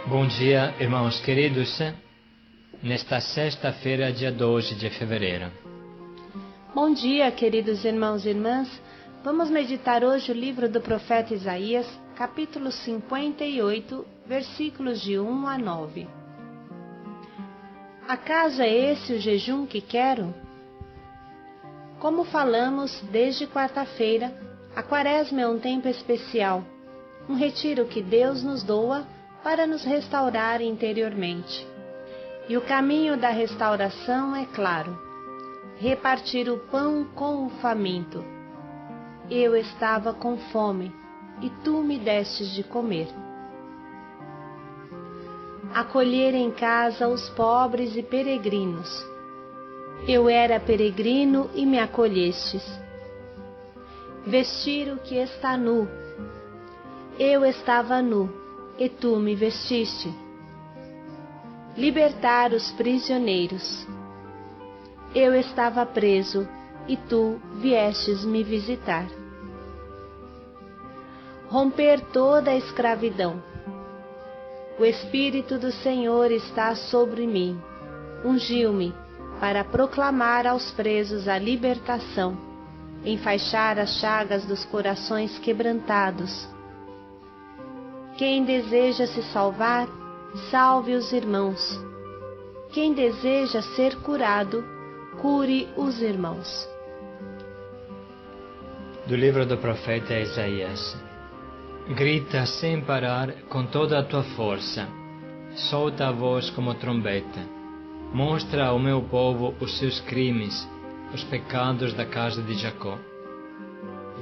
Bom dia, irmãos queridos, nesta sexta-feira, dia 12 de fevereiro. Bom dia, queridos irmãos e irmãs. Vamos meditar hoje o livro do profeta Isaías, capítulo 58, versículos de 1 a 9. Acaso é esse o jejum que quero? Como falamos desde quarta-feira, a Quaresma é um tempo especial, um retiro que Deus nos doa para nos restaurar interiormente. E o caminho da restauração é claro: repartir o pão com o faminto. Eu estava com fome, e tu me destes de comer. Acolher em casa os pobres e peregrinos. Eu era peregrino e me acolhestes. Vestir o que está nu. Eu estava nu, e tu me vestiste. Libertar os prisioneiros. Eu estava preso, e tu viestes me visitar. Romper toda a escravidão. O Espírito do Senhor está sobre mim. Ungiu-me para proclamar aos presos a libertação, enfaixar as chagas dos corações quebrantados. Quem deseja se salvar, salve os irmãos. Quem deseja ser curado, cure os irmãos. Do livro do profeta Isaías. Grita sem parar com toda a tua força. Solta a voz como trombeta. Mostra ao meu povo os seus crimes, os pecados da casa de Jacó.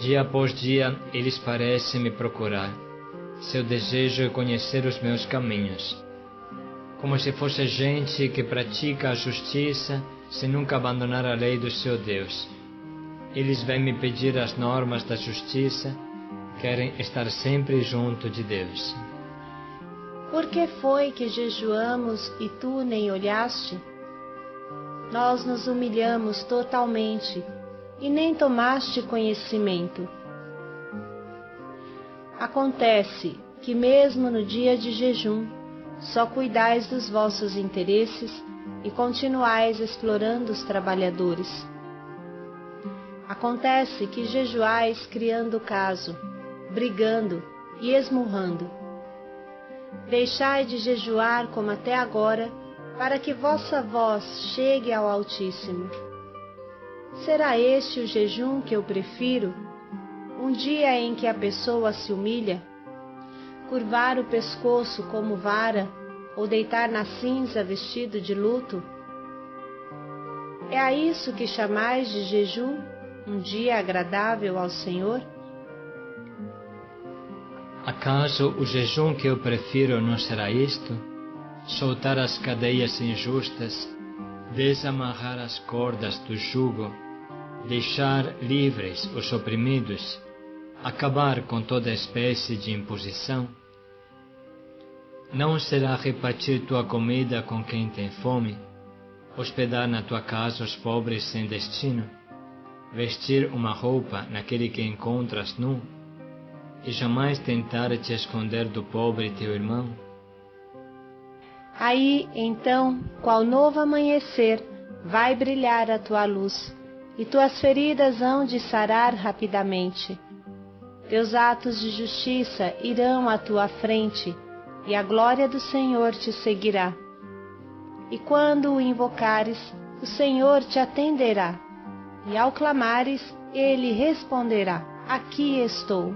Dia após dia eles parecem me procurar. Seu desejo é conhecer os meus caminhos. Como se fosse gente que pratica a justiça sem nunca abandonar a lei do seu Deus. Eles vêm me pedir as normas da justiça, querem estar sempre junto de Deus. Por que foi que jejuamos e tu nem olhaste? Nós nos humilhamos totalmente e nem tomaste conhecimento. Acontece que mesmo no dia de jejum, só cuidais dos vossos interesses e continuais explorando os trabalhadores. Acontece que jejuais criando caso, brigando e esmurrando. Deixai de jejuar como até agora, para que vossa voz chegue ao Altíssimo. Será este o jejum que eu prefiro? Um dia em que a pessoa se humilha? Curvar o pescoço como vara, ou deitar na cinza vestido de luto? É a isso que chamais de jejum, um dia agradável ao Senhor? Acaso o jejum que eu prefiro não será isto? Soltar as cadeias injustas, desamarrar as cordas do jugo, deixar livres os oprimidos, acabar com toda espécie de imposição? Não será repartir tua comida com quem tem fome, hospedar na tua casa os pobres sem destino, vestir uma roupa naquele que encontras nu, e jamais tentar te esconder do pobre teu irmão? Aí, então, qual novo amanhecer, vai brilhar a tua luz, e tuas feridas hão de sarar rapidamente. Teus atos de justiça irão à tua frente, e a glória do Senhor te seguirá. E quando o invocares, o Senhor te atenderá, e ao clamares, ele responderá: aqui estou.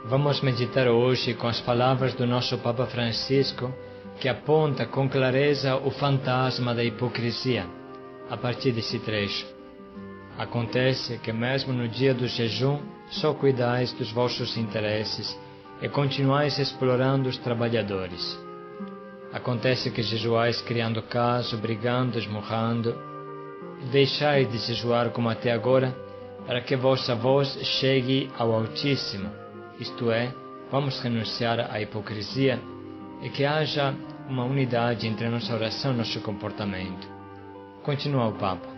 Vamos meditar hoje com as palavras do nosso Papa Francisco, que aponta com clareza o fantasma da hipocrisia, a partir desse trecho. Acontece que mesmo no dia do jejum, só cuidais dos vossos interesses e continuais explorando os trabalhadores. Acontece que jejuais criando caso, brigando, esmurrando. Deixai de jejuar como até agora, para que vossa voz chegue ao Altíssimo. Isto é, vamos renunciar à hipocrisia e que haja uma unidade entre a nossa oração e nosso comportamento. Continua o Papa.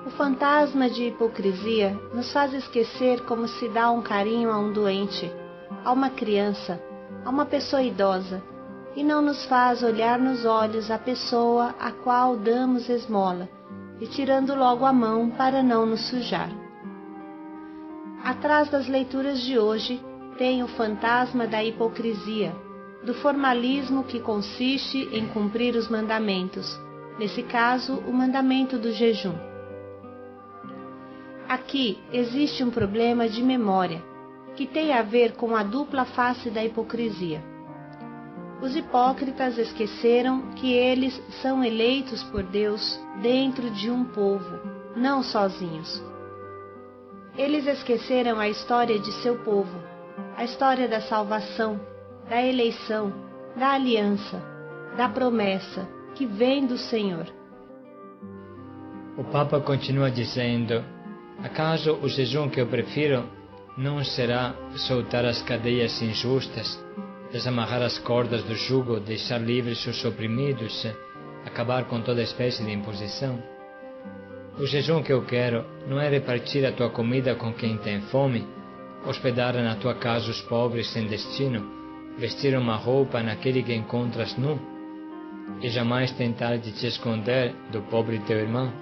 O fantasma de hipocrisia nos faz esquecer como se dá um carinho a um doente, a uma criança, a uma pessoa idosa, e não nos faz olhar nos olhos a pessoa a qual damos esmola, e tirando logo a mão para não nos sujar. Atrás das leituras de hoje tem o fantasma da hipocrisia, do formalismo que consiste em cumprir os mandamentos, nesse caso, o mandamento do jejum. Aqui existe um problema de memória, que tem a ver com a dupla face da hipocrisia. Os hipócritas esqueceram que eles são eleitos por Deus dentro de um povo, não sozinhos. Eles esqueceram a história de seu povo, a história da salvação, da eleição, da aliança, da promessa que vem do Senhor. O Papa continua dizendo: acaso o jejum que eu prefiro não será soltar as cadeias injustas, desamarrar as cordas do jugo, deixar livres os oprimidos, acabar com toda espécie de imposição? O jejum que eu quero não é repartir a tua comida com quem tem fome, hospedar na tua casa os pobres sem destino, vestir uma roupa naquele que encontras nu, e jamais tentar de te esconder do pobre teu irmão.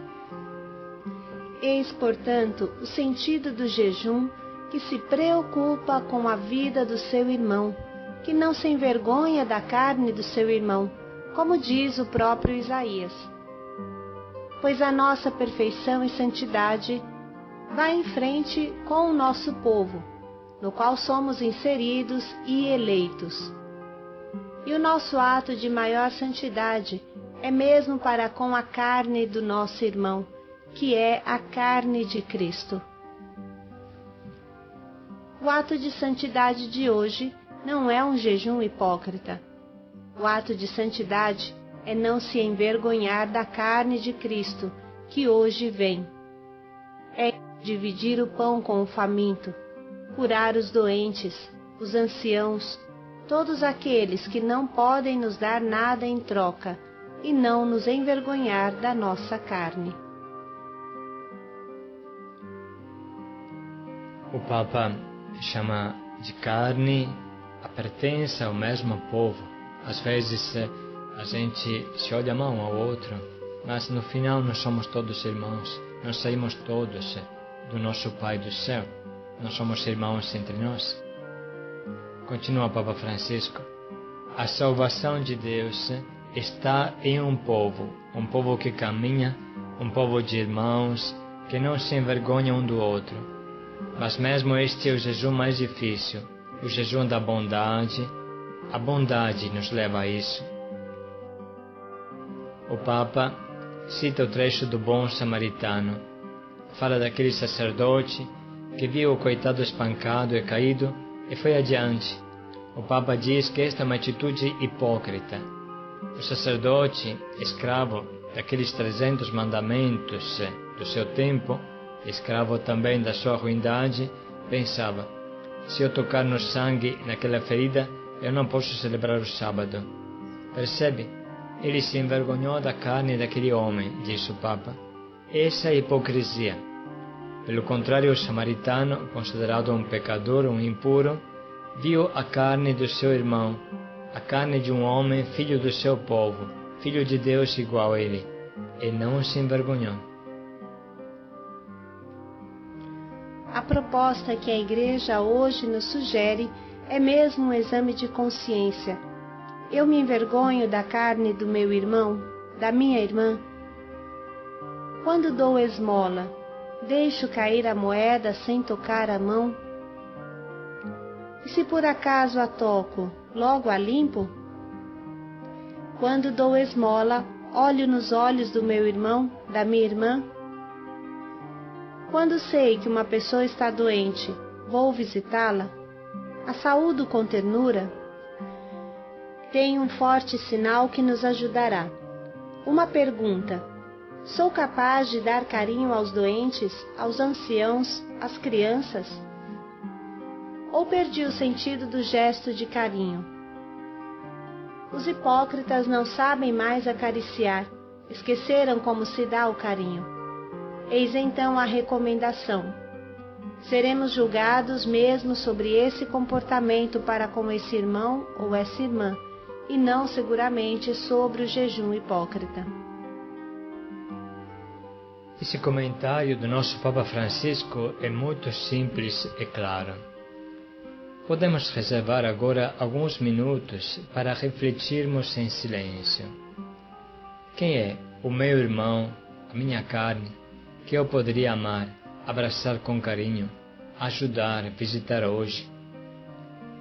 Eis, portanto, o sentido do jejum que se preocupa com a vida do seu irmão, que não se envergonha da carne do seu irmão, como diz o próprio Isaías. Pois a nossa perfeição e santidade vai em frente com o nosso povo, no qual somos inseridos e eleitos. E o nosso ato de maior santidade é mesmo para com a carne do nosso irmão, que é a carne de Cristo. O ato de santidade de hoje não é um jejum hipócrita. O ato de santidade é não se envergonhar da carne de Cristo, que hoje vem. É dividir o pão com o faminto, curar os doentes, os anciãos, todos aqueles que não podem nos dar nada em troca, e não nos envergonhar da nossa carne. O Papa chama de carne a pertença ao mesmo povo. Às vezes a gente se olha mão ao outro, mas no final nós somos todos irmãos. Nós saímos todos do nosso Pai do céu. Nós somos irmãos entre nós. Continua o Papa Francisco: a salvação de Deus está em um povo que caminha, um povo de irmãos, que não se envergonha um do outro. Mas mesmo este é o jejum mais difícil, o jejum da bondade. A bondade nos leva a isso. O Papa cita o trecho do bom samaritano. Fala daquele sacerdote que viu o coitado espancado e caído e foi adiante. O Papa diz que esta é uma atitude hipócrita. O sacerdote, escravo daqueles 300 mandamentos do seu tempo, escravo também da sua ruindade, pensava: se eu tocar no sangue naquela ferida, eu não posso celebrar o sábado. Percebe? Ele se envergonhou da carne daquele homem, diz o Papa. Essa é a hipocrisia. Pelo contrário, o samaritano, considerado um pecador, um impuro, viu a carne do seu irmão, a carne de um homem, filho do seu povo, filho de Deus igual a ele, e não se envergonhou. A proposta que a Igreja hoje nos sugere é mesmo um exame de consciência. Eu me envergonho da carne do meu irmão, da minha irmã? Quando dou esmola, deixo cair a moeda sem tocar a mão? E se por acaso a toco, logo a limpo? Quando dou esmola, olho nos olhos do meu irmão, da minha irmã? Quando sei que uma pessoa está doente, vou visitá-la? A saúdo com ternura? Tem um forte sinal que nos ajudará. Uma pergunta: sou capaz de dar carinho aos doentes, aos anciãos, às crianças? Ou perdi o sentido do gesto de carinho? Os hipócritas não sabem mais acariciar, esqueceram como se dá o carinho. Eis então a recomendação. Seremos julgados mesmo sobre esse comportamento para com esse irmão ou essa irmã, e não seguramente sobre o jejum hipócrita. Esse comentário do nosso Papa Francisco é muito simples e claro. Podemos reservar agora alguns minutos para refletirmos em silêncio. Quem é o meu irmão, a minha carne, que eu poderia amar, abraçar com carinho, ajudar, visitar hoje?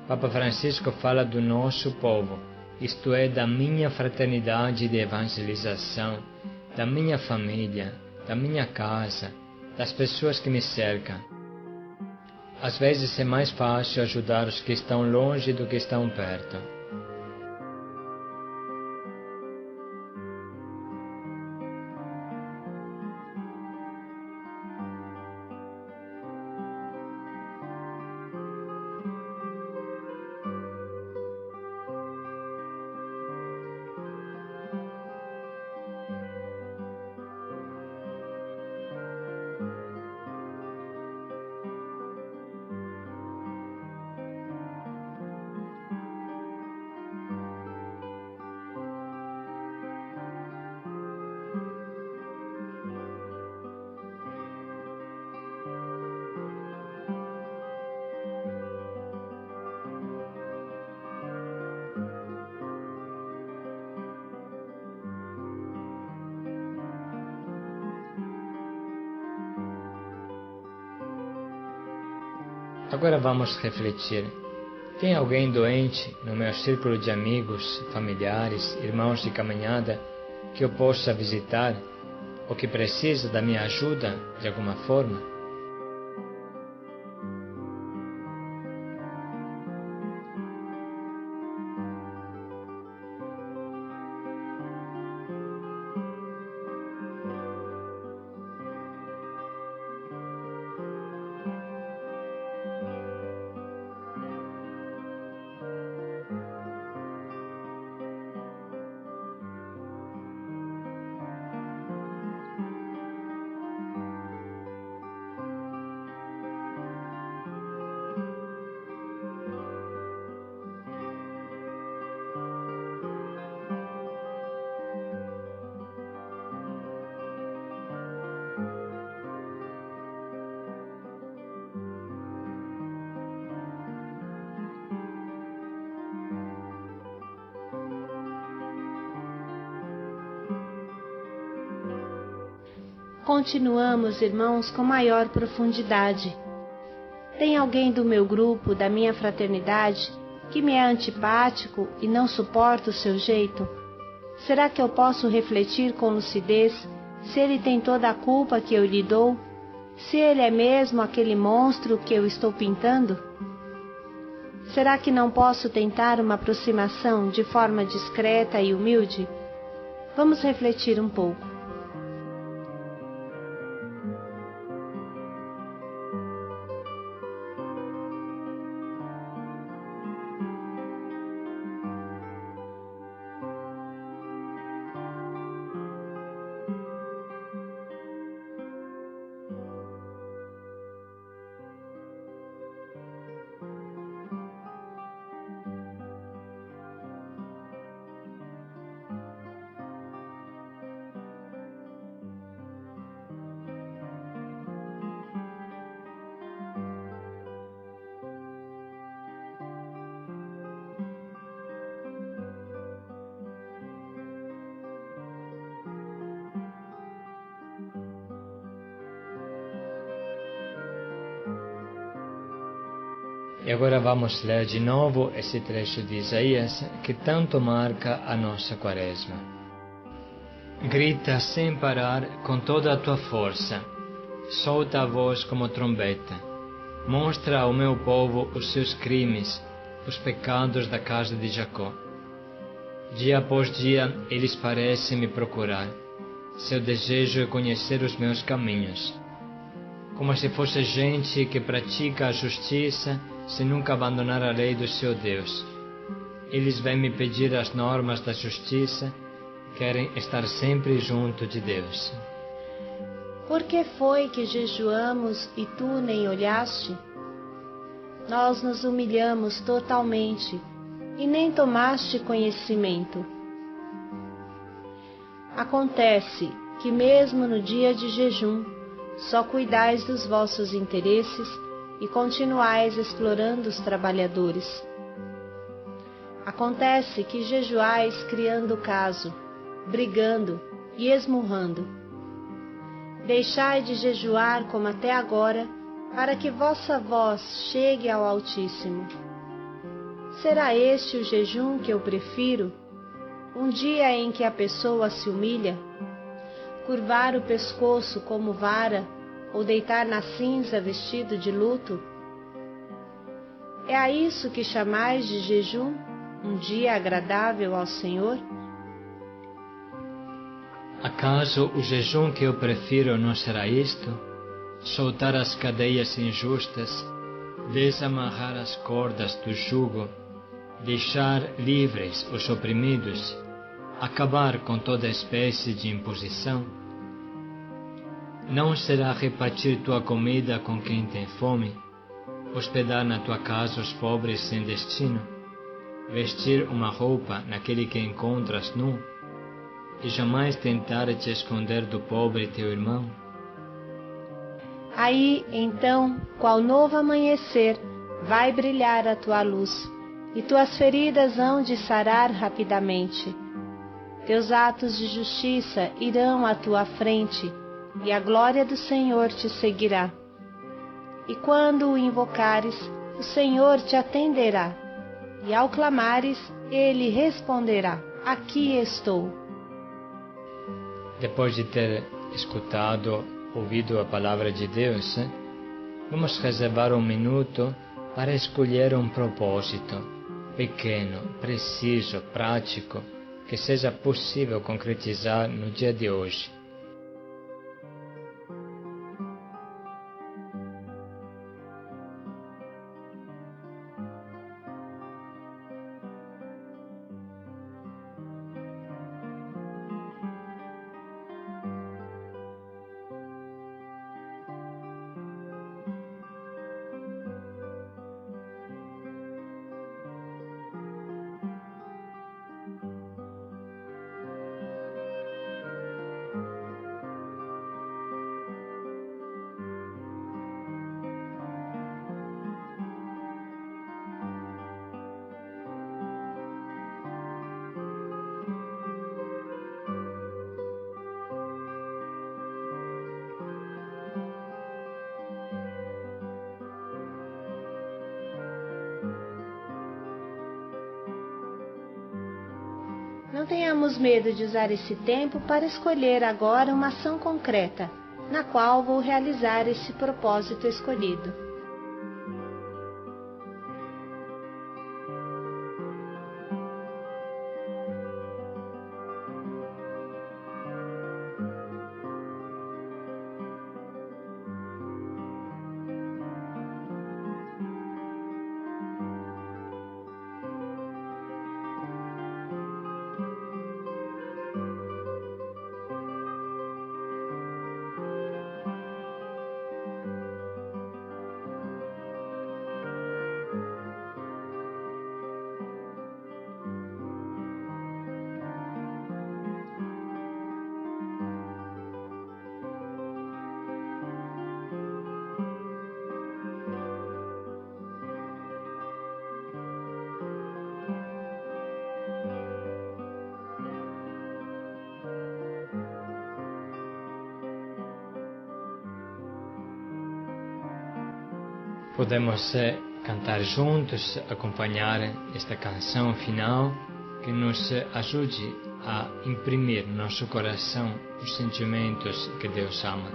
Papa Francisco fala do nosso povo, isto é, da minha fraternidade de evangelização, da minha família, da minha casa, das pessoas que me cercam. Às vezes é mais fácil ajudar os que estão longe do que estão perto. Agora vamos refletir. Tem alguém doente no meu círculo de amigos, familiares, irmãos de caminhada que eu possa visitar ou que precisa da minha ajuda de alguma forma? Continuamos, irmãos, com maior profundidade. Tem alguém do meu grupo, da minha fraternidade, que me é antipático e não suporta o seu jeito? Será que eu posso refletir com lucidez se ele tem toda a culpa que eu lhe dou? Se ele é mesmo aquele monstro que eu estou pintando? Será que não posso tentar uma aproximação de forma discreta e humilde? Vamos refletir um pouco. E agora vamos ler de novo esse trecho de Isaías que tanto marca a nossa quaresma. Grita sem parar com toda a tua força, solta a voz como trombeta, mostra ao meu povo os seus crimes, os pecados da casa de Jacó. Dia após dia eles parecem me procurar, seu desejo é conhecer os meus caminhos. Como se fosse gente que pratica a justiça sem nunca abandonar a lei do seu Deus. Eles vêm me pedir as normas da justiça, querem estar sempre junto de Deus. Por que foi que jejuamos e tu nem olhaste? Nós nos humilhamos totalmente e nem tomaste conhecimento. Acontece que mesmo no dia de jejum, só cuidais dos vossos interesses e continuais explorando os trabalhadores. Acontece que jejuais criando caso, brigando e esmurrando. Deixai de jejuar como até agora, para que vossa voz chegue ao Altíssimo. Será este o jejum que eu prefiro? Um dia em que a pessoa se humilha? Curvar o pescoço como vara ou deitar na cinza vestido de luto? É a isso que chamais de jejum, um dia agradável ao Senhor? Acaso o jejum que eu prefiro não será isto? Soltar as cadeias injustas, desamarrar as cordas do jugo, deixar livres os oprimidos, acabar com toda espécie de imposição? Não será repartir tua comida com quem tem fome, hospedar na tua casa os pobres sem destino, vestir uma roupa naquele que encontras nu, e jamais tentar te esconder do pobre teu irmão? Aí, então, qual novo amanhecer, vai brilhar a tua luz, e tuas feridas hão de sarar rapidamente. Teus atos de justiça irão à tua frente, e a glória do Senhor te seguirá. E quando o invocares, o Senhor te atenderá, e ao clamares, ele responderá: aqui estou. Depois de ter ouvido a palavra de Deus, vamos reservar um minuto para escolher um propósito pequeno, preciso, prático, que seja possível concretizar no dia de hoje. Não tenhamos medo de usar esse tempo para escolher agora uma ação concreta, na qual vou realizar esse propósito escolhido. Podemos cantar juntos, acompanhar esta canção final que nos ajude a imprimir no nosso coração os sentimentos que Deus ama.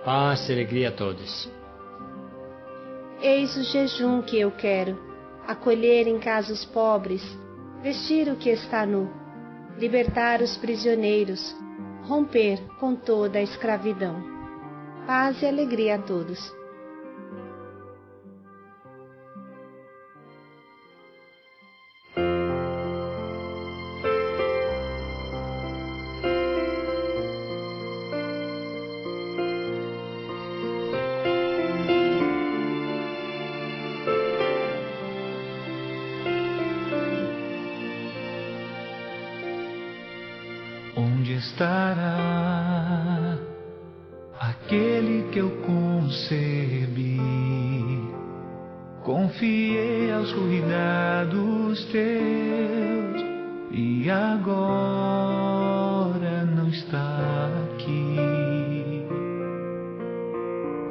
Paz e alegria a todos. Eis o jejum que eu quero, acolher em casa os pobres, vestir o que está nu, libertar os prisioneiros, romper com toda a escravidão. Paz e alegria a todos. Onde estará aquele que eu concebi? Confiei aos cuidados teus e agora não está aqui.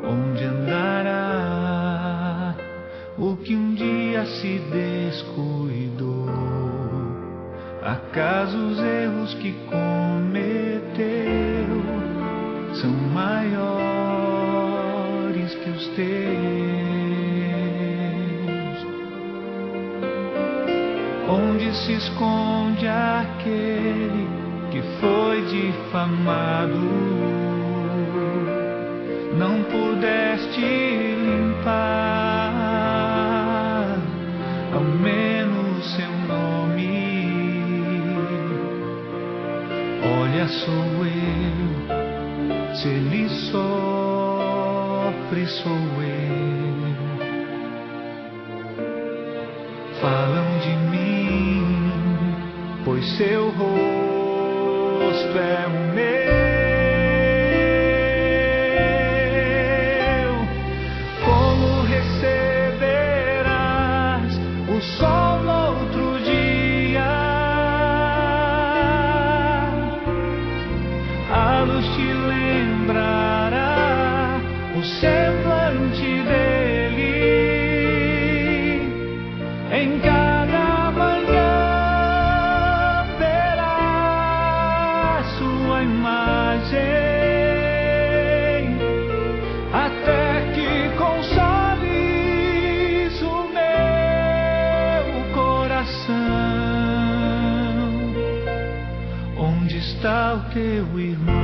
Onde andará o que um dia se descuidou? Acaso os erros que cometeu são maiores que os teus? Onde se esconde aquele que foi difamado? Não pudeste limpar ao menos seu nome. Olha, sou eu, se ele sofre, sou eu. Falam de mim, pois seu rosto é o meu. Como receberás o sol no outro dia? A luz te lembrará o semblante dele. Em cada manhã verás sua imagem, até que consoles o meu coração. Onde está o teu irmão?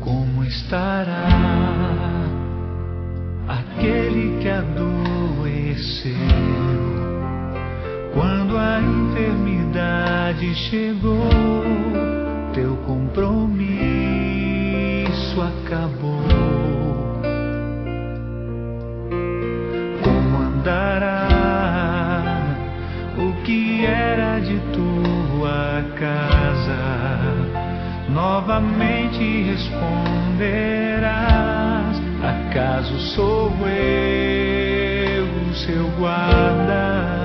Como estará aquele que adoeceu quando a enfermidade chegou? Teu compromisso acabou. Como andará o que era de tua casa? Novamente responderás: acaso sou eu, seu guarda?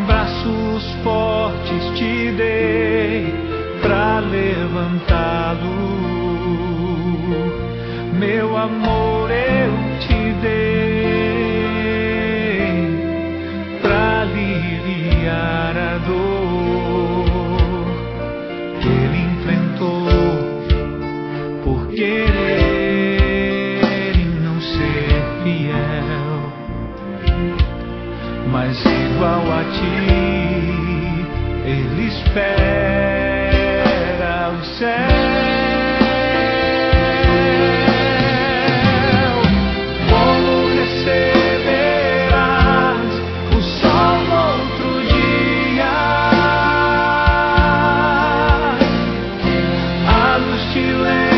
Braços fortes te dei pra levantá-lo, meu amor eu te dei pra aliviar a dor que ele enfrentou por querer e não ser fiel. Mas igual a ti, ele espera o céu. Como receberás o sol no outro dia? A luz te lembra